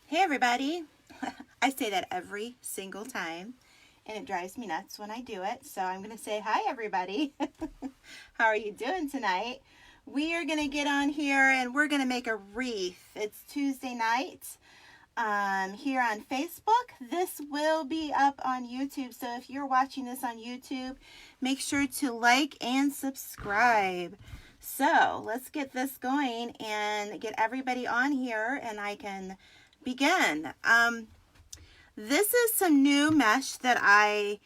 Hey everybody. I say that every single time and it drives me nuts when I do it. So I'm going to say hi everybody. How are you doing tonight? We are going to get on here and we're going to make a wreath. It's Tuesday night here on Facebook. This will be up on YouTube. So if you're watching this on YouTube, make sure to like and subscribe. So let's get this going and get everybody on here and I can begin. This is some new mesh that I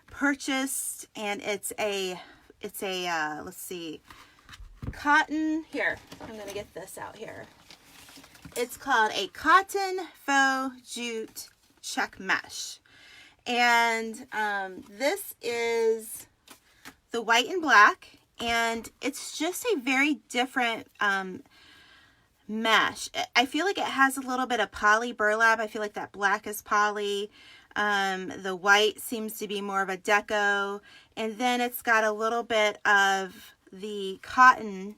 purchased, and it's a let's see, cotton. Here, I'm gonna get this out here. It's called a cotton faux jute check mesh, and this is the white and black, and it's just a very different mesh. I feel like it has a little bit of poly burlap. I feel like that black is poly. The white seems to be more of a deco. And then it's got a little bit of the cotton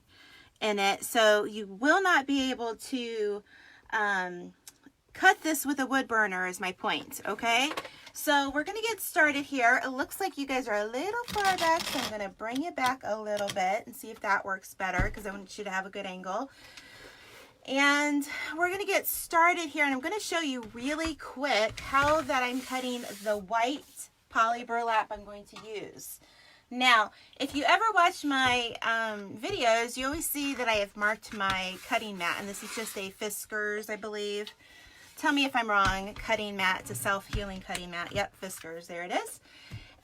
in it. So you will not be able to cut this with a wood burner is my point. Okay. So we're going to get started here. It looks like you guys are a little far back. So I'm going to bring it back a little bit and see if that works better because I want you to have a good angle. And we're going to get started here, and I'm going to show you really quick how that I'm cutting the white poly burlap I'm going to use. Now, if you ever watch my videos, you always see that I have marked my cutting mat, and this is just a Fiskars, I believe. Tell me if I'm wrong. Cutting mat. It's a self-healing cutting mat. Yep, Fiskars. There it is.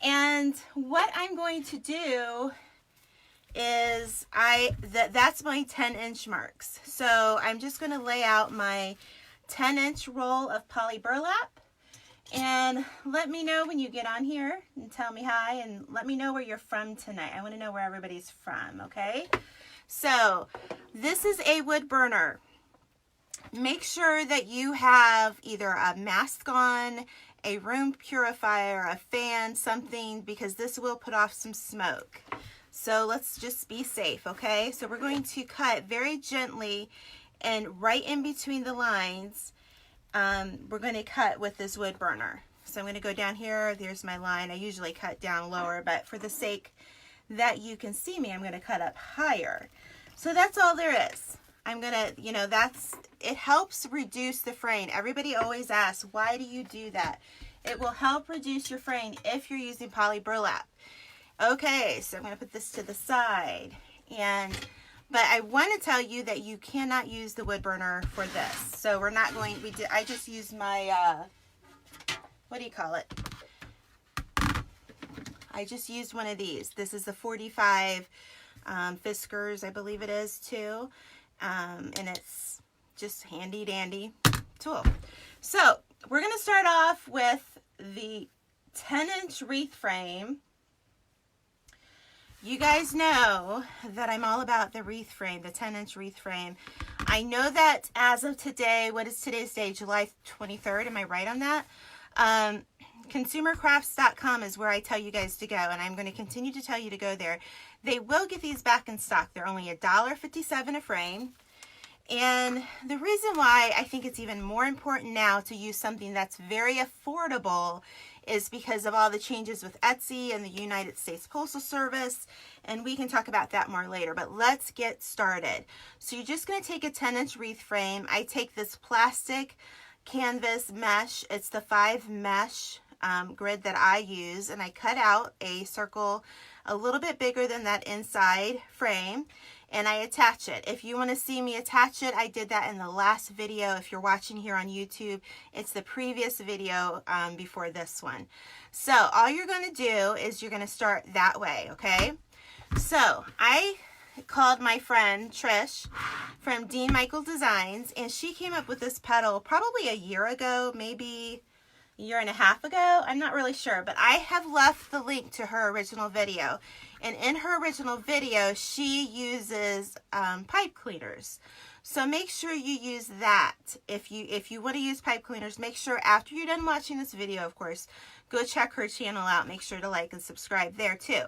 And what I'm going to do is that's my 10-inch marks. So I'm just going to lay out my 10-inch roll of poly burlap, and let me know when you get on here and tell me hi, and let me know where you're from tonight. I want to know where everybody's from. Okay, so this is a wood burner. Make sure that you have either a mask on, a room purifier, a fan, something, because this will put off some smoke. So let's just be safe, okay? So we're going to cut very gently, and right in between the lines, we're going to cut with this wood burner. So I'm going to go down here. There's my line. I usually cut down lower, but for the sake that you can see me, I'm going to cut up higher. So that's all there is. I'm going to, it helps reduce the fraying. Everybody always asks, why do you do that? It will help reduce your fraying if you're using poly burlap. Okay, so I'm going to put this to the side, but I want to tell you that you cannot use the wood burner for this. So we're not going, I just used my, what do you call it? I just used one of these. This is the 45 Fiskars, I believe it is too. And it's just handy dandy tool. So we're going to start off with the 10-inch wreath frame. You guys know that I'm all about the wreath frame, the 10-inch wreath frame. I know that as of today, what is today's date? July 23rd. Am I right on that? Consumercrafts.com is where I tell you guys to go, and I'm going to continue to tell you to go there. They will get these back in stock. They're only $1.57 a frame. And the reason why I think it's even more important now to use something that's very affordable is because of all the changes with Etsy and the United States Postal Service, and we can talk about that more later, but let's get started. So you're just going to take a 10-inch wreath frame. I take this plastic canvas mesh. It's the 5 mesh grid that I use, and I cut out a circle a little bit bigger than that inside frame, and I attach it. If you want to see me attach it, I did that in the last video. If you're watching here on YouTube, it's the previous video before this one. So all you're going to do is you're going to start that way, okay? So I called my friend Trish from Dean Michael Designs, and she came up with this petal probably a year ago, maybe a year and a half ago. I'm not really sure, but I have left the link to her original video. And in her original video, she uses pipe cleaners. So make sure you use that. If you want to use pipe cleaners, make sure after you're done watching this video, of course, go check her channel out. Make sure to like and subscribe there too.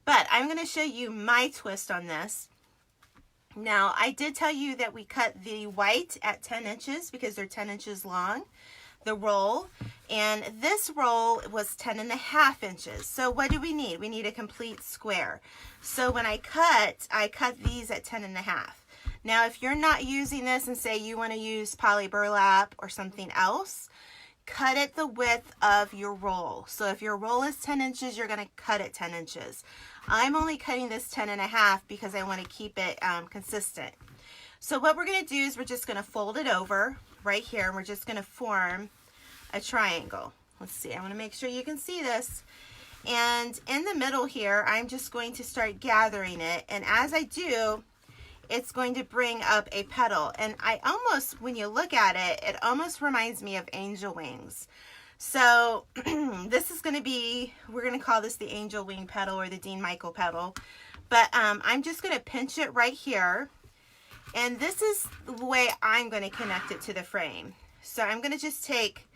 But I'm going to show you my twist on this. Now, I did tell you that we cut the white at 10 inches because they're 10 inches long, the roll, and this roll was 10.5 inches. So what do we need? We need a complete square. So when I cut these at 10.5. Now, if you're not using this and say you want to use poly burlap or something else, cut it the width of your roll. So if your roll is 10 inches, you're going to cut it 10 inches. I'm only cutting this 10.5 because I want to keep it consistent. So what we're going to do is we're just going to fold it over right here, and we're just going to form a triangle. Let's see, I want to make sure you can see this. And in the middle here, I'm just going to start gathering it, and as I do, it's going to bring up a petal. And I almost, when you look at it, it almost reminds me of angel wings. So this is going to be, we're going to call this the angel wing petal or the Dean Michael petal. But I'm just going to pinch it right here. And this is the way I'm going to connect it to the frame. So I'm going to just take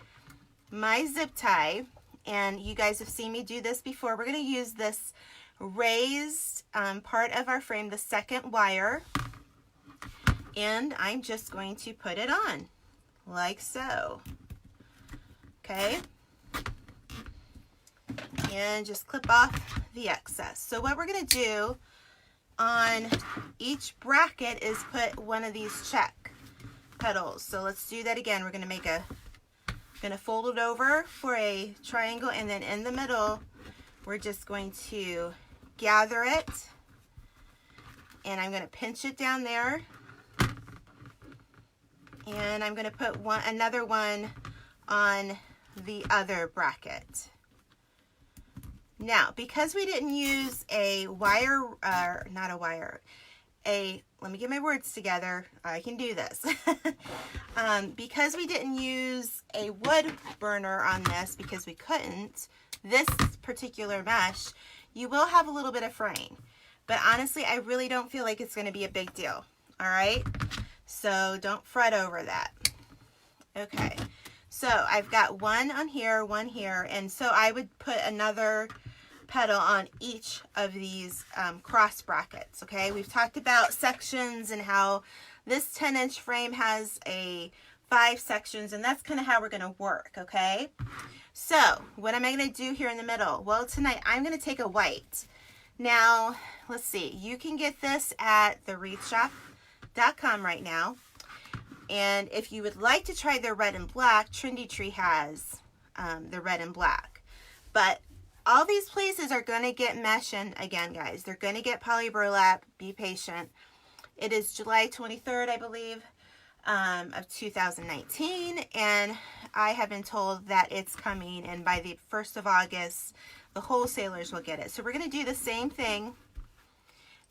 my zip tie, and you guys have seen me do this before. We're going to use this raised part of our frame, the second wire. And I'm just going to put it on like so. Okay, and just clip off the excess. So what we're going to do on each bracket is put one of these check petals. So let's do that again. We're going to fold it over for a triangle, and then in the middle we're just going to gather it, and I'm going to pinch it down there, and I'm going to put another one on the other bracket. Now, because we didn't use a wire, let me get my words together, I can do this. Because we didn't use a wood burner on this, because we couldn't, this particular mesh, you will have a little bit of fraying. But honestly, I really don't feel like it's going to be a big deal. All right? So don't fret over that. Okay. So I've got one on here, one here, and so I would put another petal on each of these cross brackets, okay? We've talked about sections and how this 10-inch frame has 5 sections, and that's kind of how we're going to work, okay? So what am I going to do here in the middle? Well, tonight I'm going to take a white. Now, let's see. You can get this at thewreathshop.com right now. And if you would like to try the red and black, Trendy Tree has the red and black. But all these places are going to get mesh in again, guys. They're going to get poly burlap. Be patient. It is July 23rd, I believe, of 2019. And I have been told that it's coming. And by the 1st of August, the wholesalers will get it. So we're going to do the same thing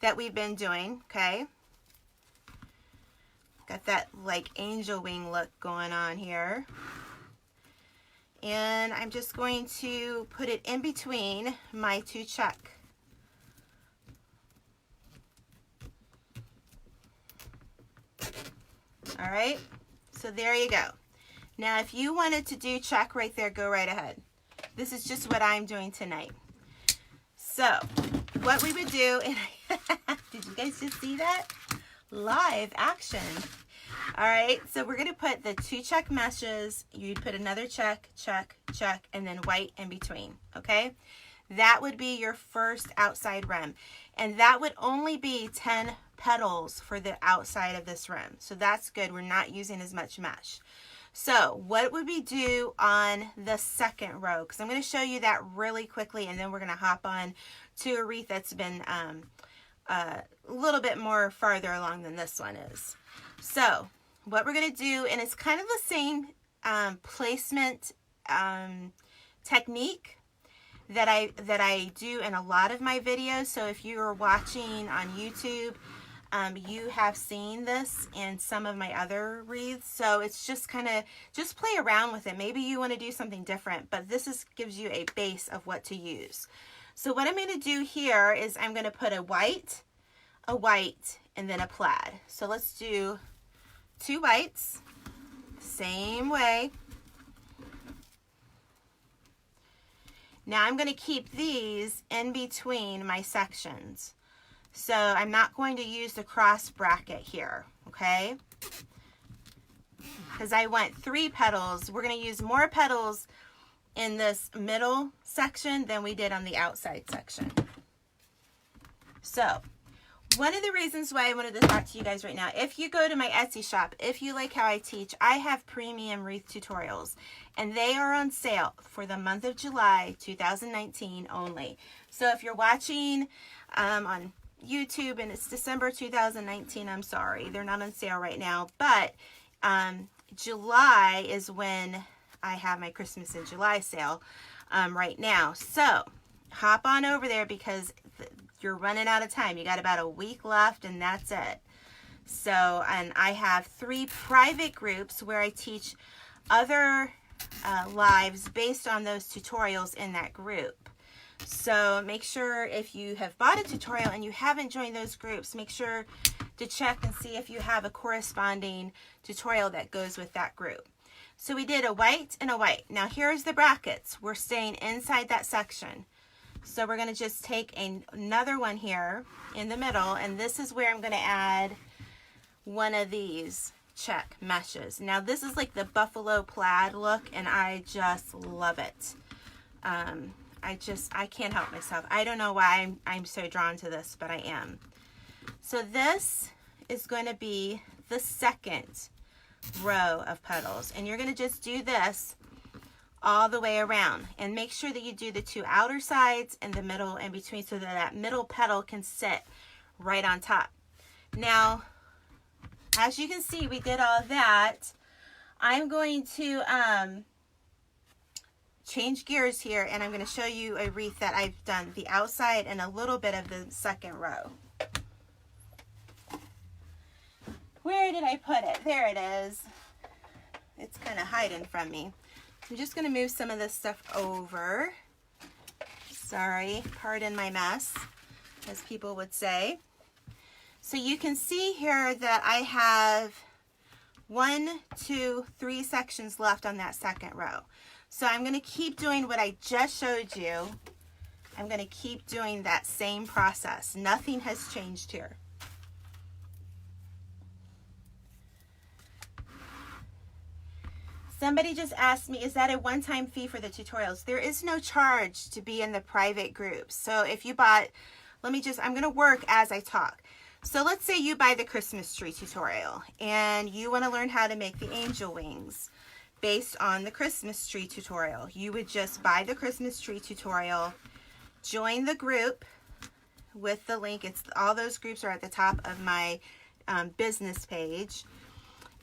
that we've been doing, okay? Got that like angel wing look going on here. And I'm just going to put it in between my 2 check. All right, so there you go. Now, if you wanted to do check right there, go right ahead. This is just what I'm doing tonight. So what we would do, and did you guys just see that? Live action. All right, so we're going to put the 2 check meshes. You'd put another check, check, check, and then white in between, okay? That would be your first outside rim. And that would only be 10 petals for the outside of this rim. So that's good. We're not using as much mesh. So what would we do on the second row? Because I'm going to show you that really quickly, and then we're going to hop on to a wreath that's been a little bit more farther along than this one is. So what we're going to do, and it's kind of the same placement technique that I do in a lot of my videos. So if you are watching on YouTube, you have seen this in some of my other wreaths. So it's just kind of, just play around with it. Maybe you want to do something different, but this gives you a base of what to use. So what I'm going to do here is I'm going to put a white, and then a plaid. So let's do 2 whites, same way. Now I'm going to keep these in between my sections. So I'm not going to use the cross bracket here, okay? Because I want 3 petals. We're going to use more petals in this middle section than we did on the outside section. So one of the reasons why I wanted to talk to you guys right now, if you go to my Etsy shop, if you like how I teach, I have premium wreath tutorials, and they are on sale for the month of July 2019 only. So if you're watching on YouTube and it's December 2019, I'm sorry, they're not on sale right now, but July is when I have my Christmas in July sale right now. So hop on over there because you're running out of time. You got about a week left and that's it. So, and I have 3 private groups where I teach other lives based on those tutorials in that group. So make sure if you have bought a tutorial and you haven't joined those groups, make sure to check and see if you have a corresponding tutorial that goes with that group. So we did a white and a white. Now here's the brackets. We're staying inside that section. So we're going to just take another one here in the middle, and this is where I'm going to add one of these check meshes. Now this is like the buffalo plaid look, and I just love it. I can't help myself. I don't know why I'm so drawn to this, but I am. So this is going to be the second row of petals, and you're going to just do this all the way around, and make sure that you do the 2 outer sides and the middle in between so that that middle petal can sit right on top. Now, as you can see, we did all that. I'm going to change gears here, and I'm going to show you a wreath that I've done the outside and a little bit of the second row. Where did I put it? There it is. It's kind of hiding from me. I'm just going to move some of this stuff over. Sorry, pardon my mess, as people would say. So you can see here that I have 1, 2, 3 sections left on that second row. So I'm going to keep doing what I just showed you. I'm going to keep doing that same process. Nothing has changed here. Somebody just asked me, is that a one-time fee for the tutorials? There is no charge to be in the private groups. So if you bought, I'm going to work as I talk. So let's say you buy the Christmas tree tutorial and you want to learn how to make the angel wings based on the Christmas tree tutorial. You would just buy the Christmas tree tutorial, join the group with the link. All those groups are at the top of my business page.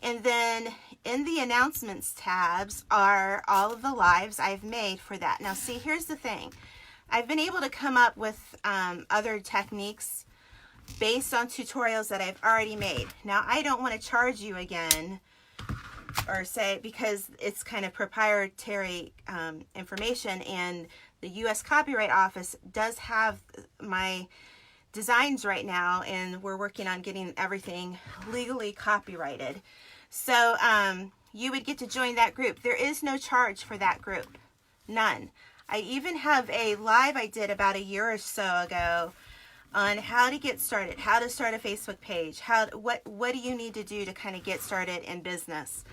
And then in the announcements tabs are all of the lives I've made for that. Now see, here's the thing. I've been able to come up with other techniques based on tutorials that I've already made. Now I don't want to charge you again or say, because it's kind of proprietary information, and the U.S. Copyright Office does have my designs right now, and we're working on getting everything legally copyrighted. So you would get to join that group. There is no charge for that group. None. I even have a live I did about a year or so ago on how to get started, how to start a Facebook page, what do you need to do to kind of get started in business.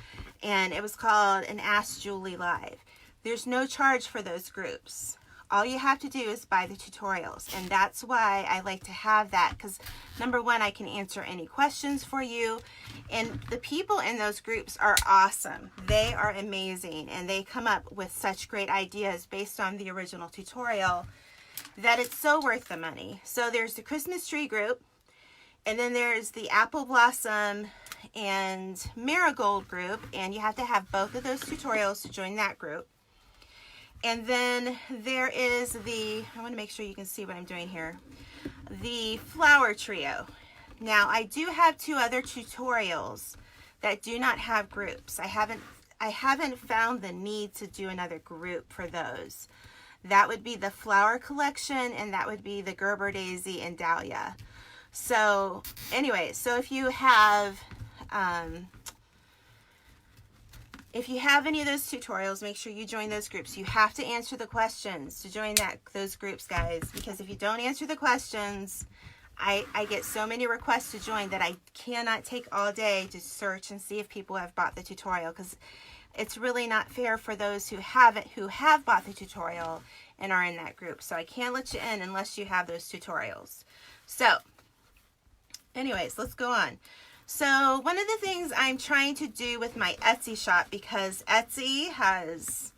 And it was called an Ask Julie Live. There's no charge for those groups. All you have to do is buy the tutorials, and that's why I like to have that, because number one, I can answer any questions for you, and the people in those groups are awesome. They are amazing, and they come up with such great ideas based on the original tutorial that it's so worth the money. So there's the Christmas tree group, and then there's the apple blossom and marigold group, and you have to have both of those tutorials to join that group. And then there is I want to make sure you can see what I'm doing here, the flower trio. Now I do have 2 other tutorials that do not have groups. I haven't found the need to do another group for those. That would be the flower collection, and that would be the Gerber daisy and dahlia. So anyway, so if you have any of those tutorials, make sure you join those groups. You have to answer the questions to join those groups, guys, because if you don't answer the questions, I get so many requests to join that I cannot take all day to search and see if people have bought the tutorial, because it's really not fair for those who have bought the tutorial and are in that group. So I can't let you in unless you have those tutorials. So anyways, let's go on. So one of the things I'm trying to do with my Etsy shop, because Etsy has,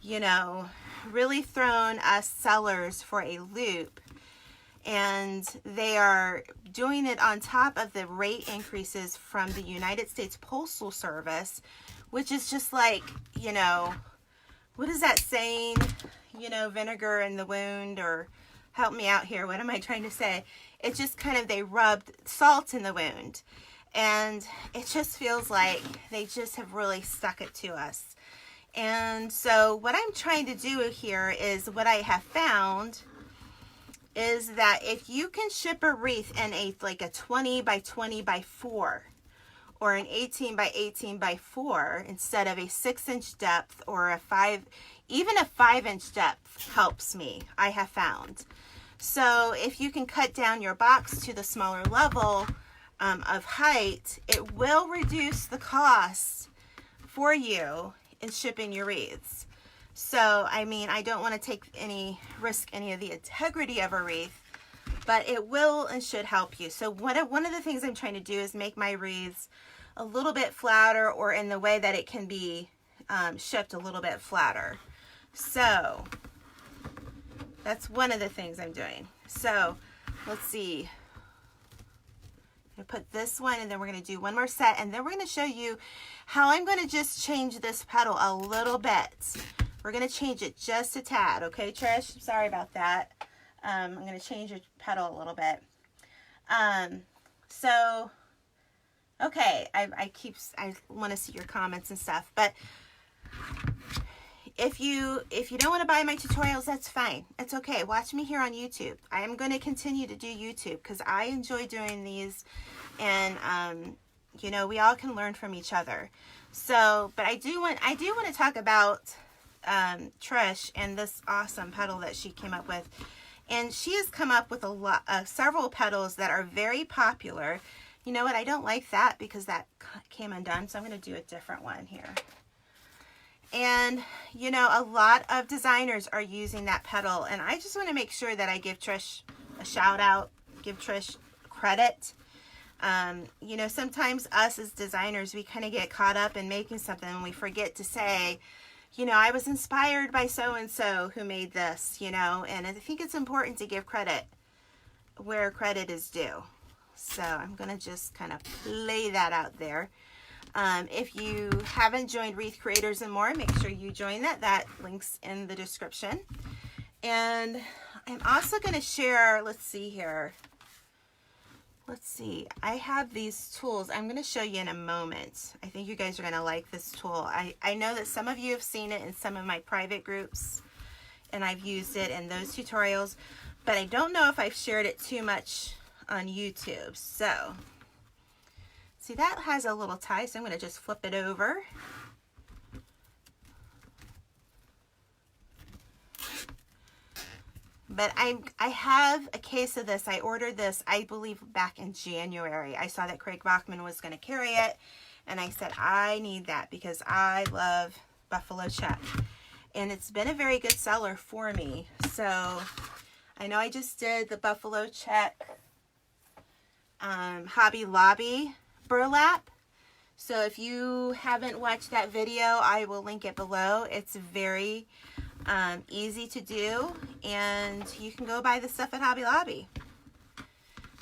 you know, really thrown us sellers for a loop, and they are doing it on top of the rate increases from the United States Postal Service, which is just like, you know, what is that saying? You know, vinegar in the wound, or help me out here. What am I trying to say? It's just kind of, they rubbed salt in the wound. And it just feels like they just have really stuck it to us. And so what I'm trying to do here is, what I have found is that if you can ship a wreath in like a 20 by 20 by 4 or an 18 by 18 by 4 instead of a 6-inch depth, or a 5, even a 5-inch depth helps me, I have found. So if you can cut down your box to the smaller level of height, it will reduce the cost for you in shipping your wreaths. So, I mean, I don't want to risk any of the integrity of a wreath, but it will and should help you. So one of the things I'm trying to do is make my wreaths a little bit flatter, or in the way that it can be shipped a little bit flatter. So that's one of the things I'm doing. So let's see. I'm going to put this one, and then we're going to do one more set, and then we're going to show you how I'm going to just change this petal a little bit. We're going to change it just a tad, okay, Trish? Sorry about that. I'm going to change your petal a little bit. So, okay, I want to see your comments and stuff, but if you don't want to buy my tutorials, that's fine. It's okay. Watch me here on YouTube. I am going to continue to do YouTube because I enjoy doing these, and you know, we all can learn from each other. So, but I do want to talk about Trish and this awesome petal that she came up with. And she has come up with several petals that are very popular. You know what? I don't like that because that came undone, so I'm going to do a different one here. And, you know, a lot of designers are using that petal, and I just want to make sure that I give Trish a shout out, give Trish credit. You know, sometimes us as designers, we kind of get caught up in making something and we forget to say, you know, I was inspired by so-and-so who made this, you know, and I think it's important to give credit where credit is due. So I'm going to just kind of lay that out there. If you haven't joined Wreath Creators and More, make sure you join that. That link's in the description. And I'm also going to share, let's see here. Let's see. I have these tools. I'm going to show you in a moment. I think you guys are going to like this tool. I know that some of you have seen it in some of my private groups, and I've used it in those tutorials, but I don't know if I've shared it too much on YouTube. So, see, that has a little tie, so I'm going to just flip it over. But I have a case of this. I ordered this, I believe, back in January. I saw that Craig Bachman was going to carry it, and I said, I need that because I love Buffalo Check. And it's been a very good seller for me. So, I know I just did the Buffalo Check Hobby Lobby burlap. So if you haven't watched that video, I will link it below. It's very easy to do, and you can go buy the stuff at Hobby Lobby.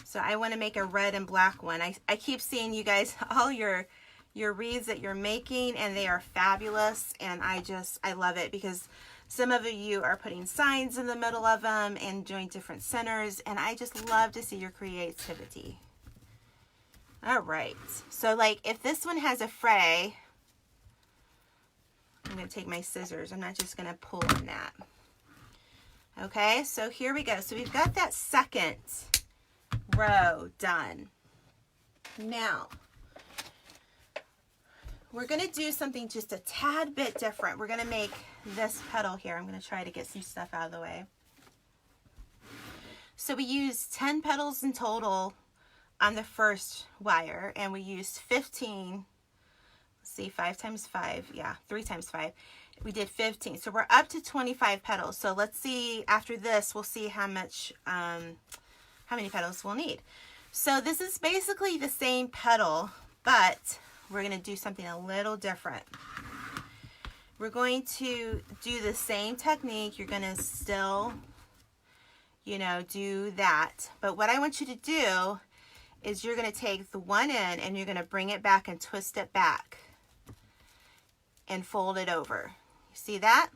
So I want to make a red and black one. I keep seeing you guys all your wreaths that you're making, and they are fabulous, and I love it because some of you are putting signs in the middle of them and doing different centers, and I just love to see your creativity. All right, so like if this one has a fray, I'm going to take my scissors. I'm not just going to pull on that. Okay, so here we go. So we've got that second row done. Now, we're going to do something just a tad bit different. We're going to make this petal here. I'm going to try to get some stuff out of the way. So we used 10 petals in total on the first wire, and we used 15. Let's see, 5 times 5, yeah, 3 times 5. We did 15, so we're up to 25 petals. So let's see, after this, we'll see how much, how many petals we'll need. So this is basically the same petal, but we're going to do something a little different. We're going to do the same technique. You're going to still, you know, do that. But what I want you to do is you're going to take the one end and you're going to bring it back and twist it back and fold it over. You see that?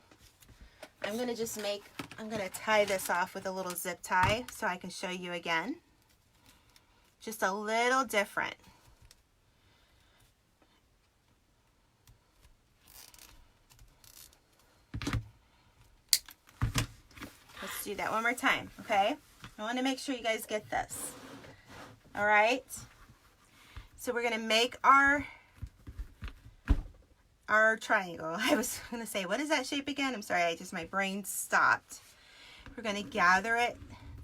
I'm going to tie this off with a little zip tie so I can show you again. Just a little different. Let's do that one more time, okay? I want to make sure you guys get this. All right? So we're going to make our triangle. I was going to say, what is that shape again? I'm sorry, my brain stopped. We're going to gather it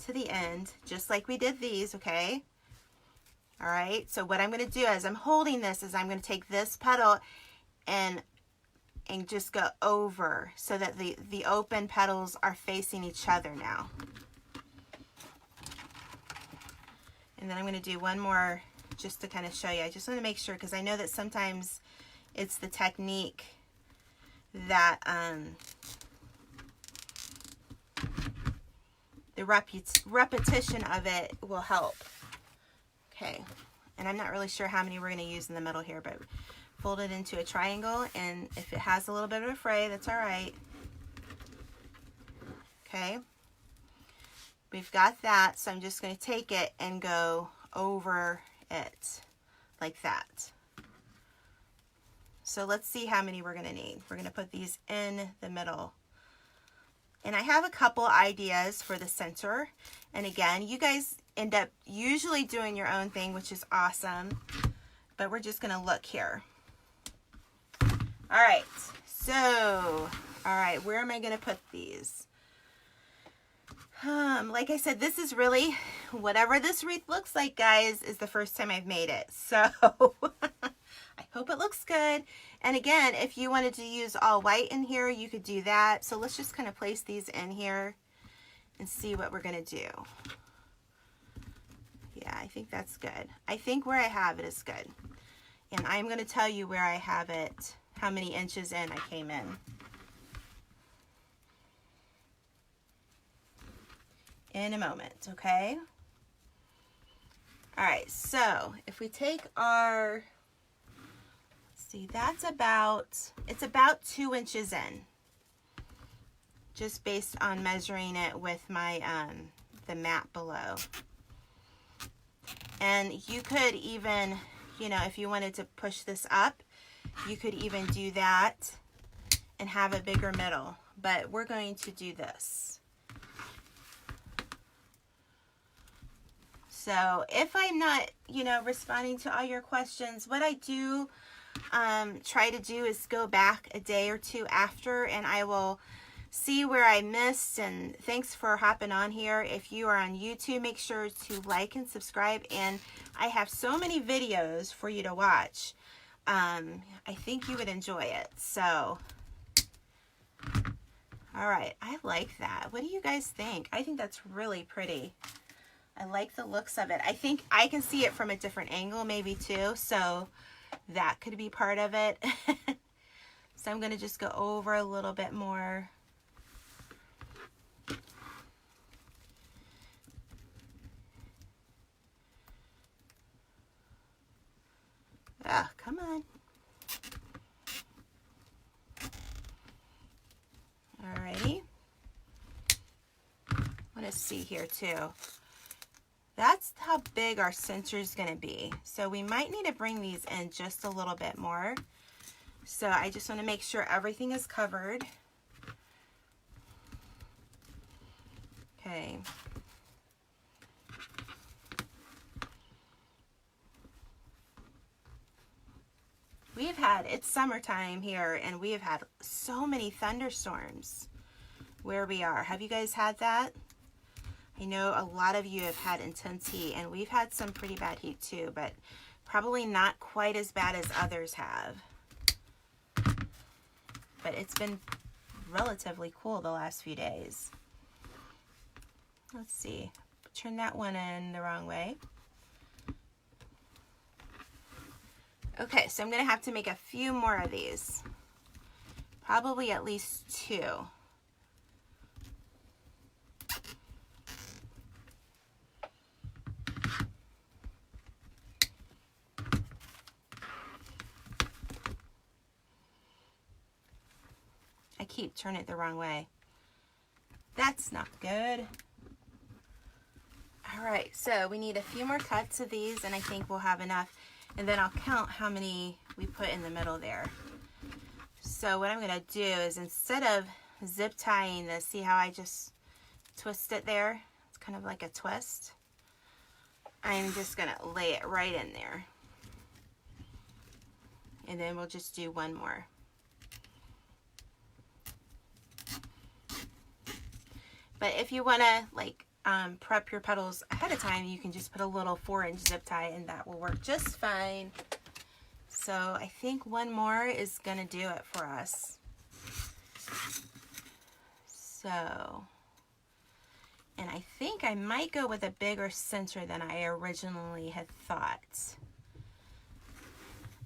to the end, just like we did these, okay? All right, so what I'm going to do as I'm holding this is I'm going to take this petal and just go over so that the open petals are facing each other now. And then I'm going to do one more just to kind of show you. I just want to make sure, because I know that sometimes it's the technique that the repetition of it will help. Okay, and I'm not really sure how many we're going to use in the middle here, but fold it into a triangle, and if it has a little bit of a fray, that's all right. Okay, we've got that, so I'm just going to take it and go over it like that. So let's see how many we're going to need. We're going to put these in the middle. And I have a couple ideas for the center. And again, you guys end up usually doing your own thing, which is awesome. But we're just going to look here. All right. So, all right, where am I going to put these? Like I said, this is really, whatever this wreath looks like, guys, is the first time I've made it. So I hope it looks good. And again, if you wanted to use all white in here, you could do that. So let's just kind of place these in here and see what we're going to do. Yeah, I think that's good. I think where I have it is good. And I'm going to tell you where I have it, how many inches in I came in. In a moment, okay? All right, so if we take our, see, that's about, it's about 2 inches in, just based on measuring it with my, the mat below. And you could even, you know, if you wanted to push this up, you could even do that and have a bigger middle, but we're going to do this. So if I'm not, you know, responding to all your questions, what I do try to do is go back a day or two after, and I will see where I missed. And thanks for hopping on here. If you are on YouTube, make sure to like and subscribe. And I have so many videos for you to watch. I think you would enjoy it. So, all right, I like that. What do you guys think? I think that's really pretty. I like the looks of it. I think I can see it from a different angle maybe too, so that could be part of it. So I'm going to just go over a little bit more. Ah, come on. Alrighty. I want to see here too. That's how big our center is going to be. So we might need to bring these in just a little bit more. So I just want to make sure everything is covered. Okay. We've had, it's summertime here, and we have had so many thunderstorms where we are. Have you guys had that? I know a lot of you have had intense heat, and we've had some pretty bad heat too, but probably not quite as bad as others have. But it's been relatively cool the last few days. Let's see. Turn that one in the wrong way. Okay, so I'm going to have to make a few more of these. Probably at least 2. I keep turning it the wrong way. That's not good. All right, so we need a few more cuts of these, and I think we'll have enough. And then I'll count how many we put in the middle there. So what I'm going to do is, instead of zip tying this, see how I just twist it there? It's kind of like a twist. I'm just going to lay it right in there. And then we'll just do one more. But if you want to like prep your petals ahead of time, you can just put a little 4-inch zip tie and that will work just fine. So I think one more is going to do it for us. So, and I think I might go with a bigger center than I originally had thought.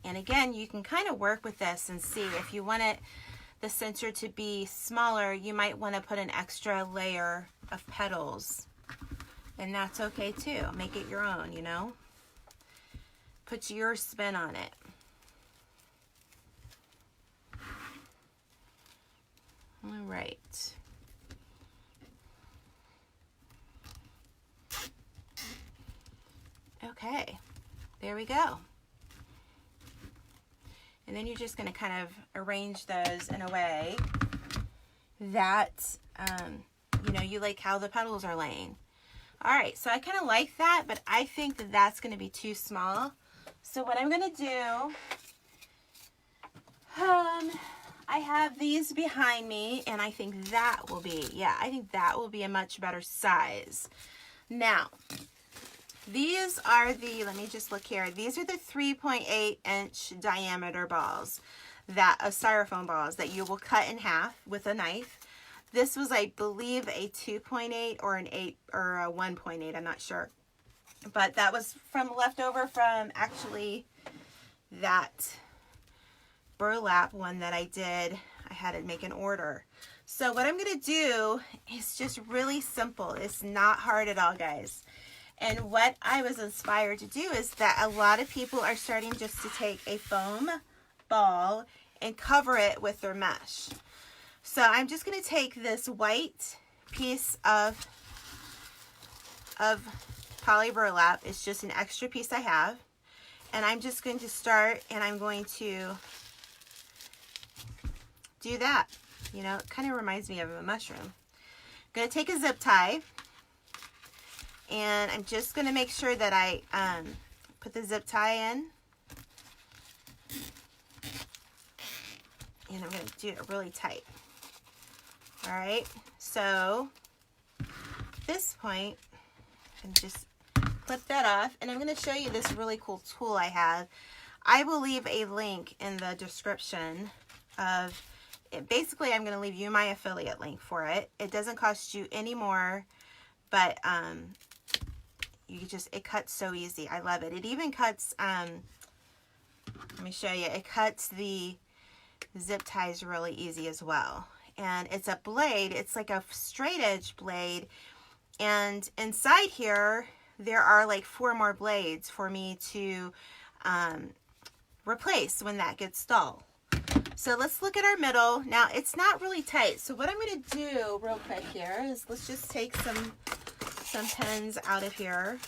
And again, you can kind of work with this and see if you want the center to be smaller, you might want to put an extra layer of petals. And that's okay too. Make it your own, you know? Put your spin on it. All right. Okay, there we go. And then you're just going to kind of arrange those in a way that, you know, you like how the petals are laying. All right, so I kind of like that, but I think that that's going to be too small. So what I'm going to do, I have these behind me, and I think that will be, yeah, I think that will be a much better size. Now, these are the, let me just look here. These are the 3.8-inch diameter balls, styrofoam balls that you will cut in half with a knife. This was, I believe, a 2.8 or an 8 or a 1.8. I'm not sure, but that was leftover from actually that burlap one that I did. I had to make an order. So what I'm going to do is just really simple. It's not hard at all, guys. And what I was inspired to do is that a lot of people are starting just to take a foam ball and cover it with their mesh. So I'm just going to take this white piece of poly burlap. It's just an extra piece I have. And I'm just going to start, and I'm going to do that. You know, it kind of reminds me of a mushroom. I'm going to take a zip tie. And I'm just going to make sure that I put the zip tie in. And I'm going to do it really tight. All right. So at this point, I'm just clip that off. And I'm going to show you this really cool tool I have. I will leave a link in the description of it. Basically, I'm going to leave you my affiliate link for it. It doesn't cost you any more, but it cuts so easy. I love it. It even cuts, let me show you, it cuts the zip ties really easy as well. And it's a blade, it's like a straight edge blade, and inside here there are like 4 more blades for me to replace when that gets dull. So let's look at our middle. Now it's not really tight, so what I'm going to do real quick here is let's just take some pens out of here,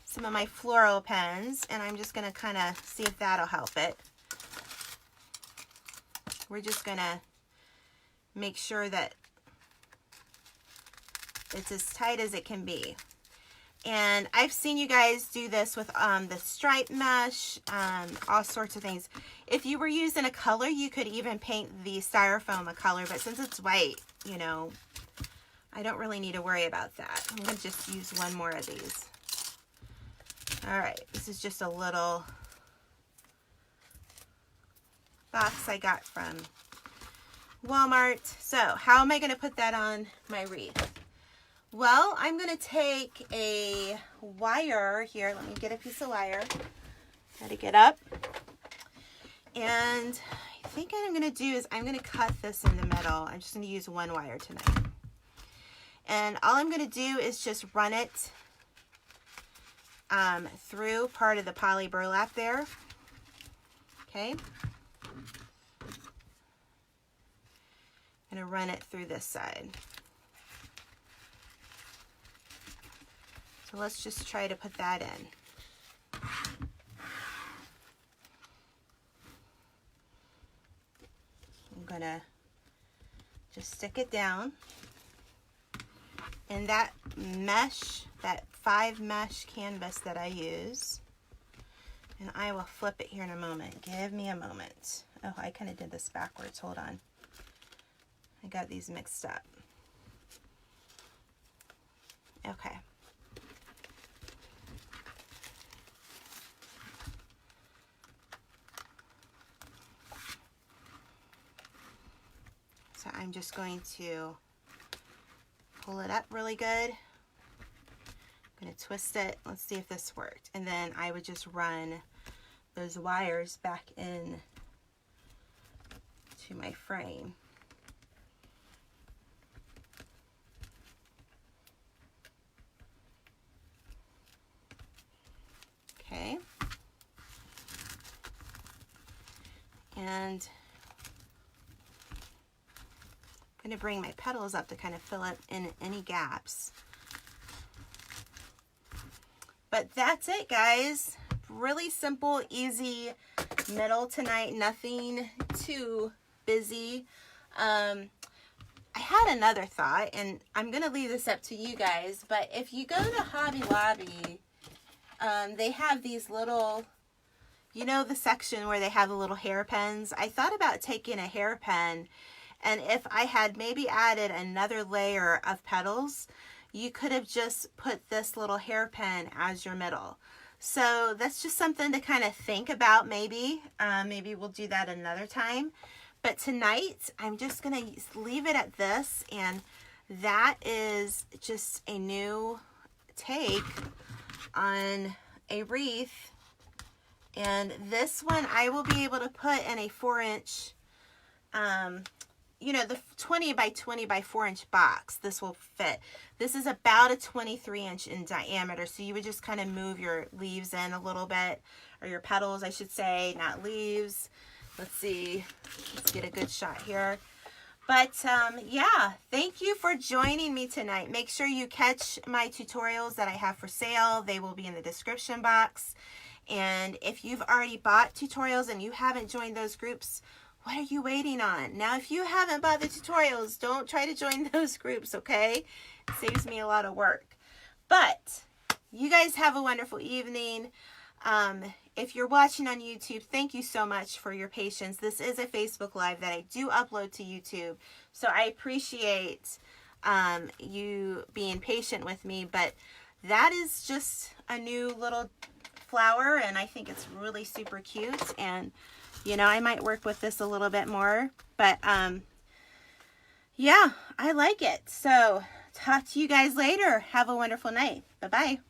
some of my floral pens, and I'm just going to kind of see if that'll help it. We're just going to make sure that it's as tight as it can be. And I've seen you guys do this with the stripe mesh, all sorts of things. If you were using a color, you could even paint the styrofoam a color, but since it's white, you know, I don't really need to worry about that. I'm going to just use one more of these. All right, this is just a little box I got from Walmart. So how am I going to put that on my wreath? Well, I'm going to take a wire here. Let me get a piece of wire. Got to get up. And I think what I'm going to do is I'm going to cut this in the middle. I'm just going to use one wire tonight. And all I'm going to do is just run it through part of the poly burlap there. Okay. I'm going to run it through this side. So let's just try to put that in. I'm going to just stick it down. And that mesh, that 5 mesh canvas that I use, and I will flip it here in a moment. Give me a moment. Oh, I kind of did this backwards. Hold on. I got these mixed up. Okay. So I'm just going to pull it up really good. I'm going to twist it. Let's see if this worked. And then I would just run those wires back in to my frame. Okay. And I'm going to bring my petals up to kind of fill in any gaps. But that's it, guys. Really simple, easy middle tonight. Nothing too busy. I had another thought, and I'm going to leave this up to you guys, but if you go to Hobby Lobby, they have these little, you know, the section where they have the little hairpins. I thought about taking a hairpin, and if I had maybe added another layer of petals, you could have just put this little hairpin as your middle. So that's just something to kind of think about maybe. Maybe we'll do that another time. But tonight, I'm just going to leave it at this, and that is just a new take on a wreath. And this one I will be able to put in a 4-inch, you know, the 20 by 20 by 4-inch box. This will fit. This is about a 23-inch in diameter, so you would just kind of move your leaves in a little bit, or your petals, I should say, not leaves. Let's see. Let's get a good shot here. But yeah, thank you for joining me tonight. Make sure you catch my tutorials that I have for sale. They will be in the description box. And if you've already bought tutorials and you haven't joined those groups, what are you waiting on? Now, if you haven't bought the tutorials, don't try to join those groups, okay? It saves me a lot of work. But you guys have a wonderful evening. If you're watching on YouTube, thank you so much for your patience. This is a Facebook Live that I do upload to YouTube, so I appreciate you being patient with me. But that is just a new little flower, and I think it's really super cute. And you know, I might work with this a little bit more, but yeah, I like it. So talk to you guys later. Have a wonderful night. Bye-bye.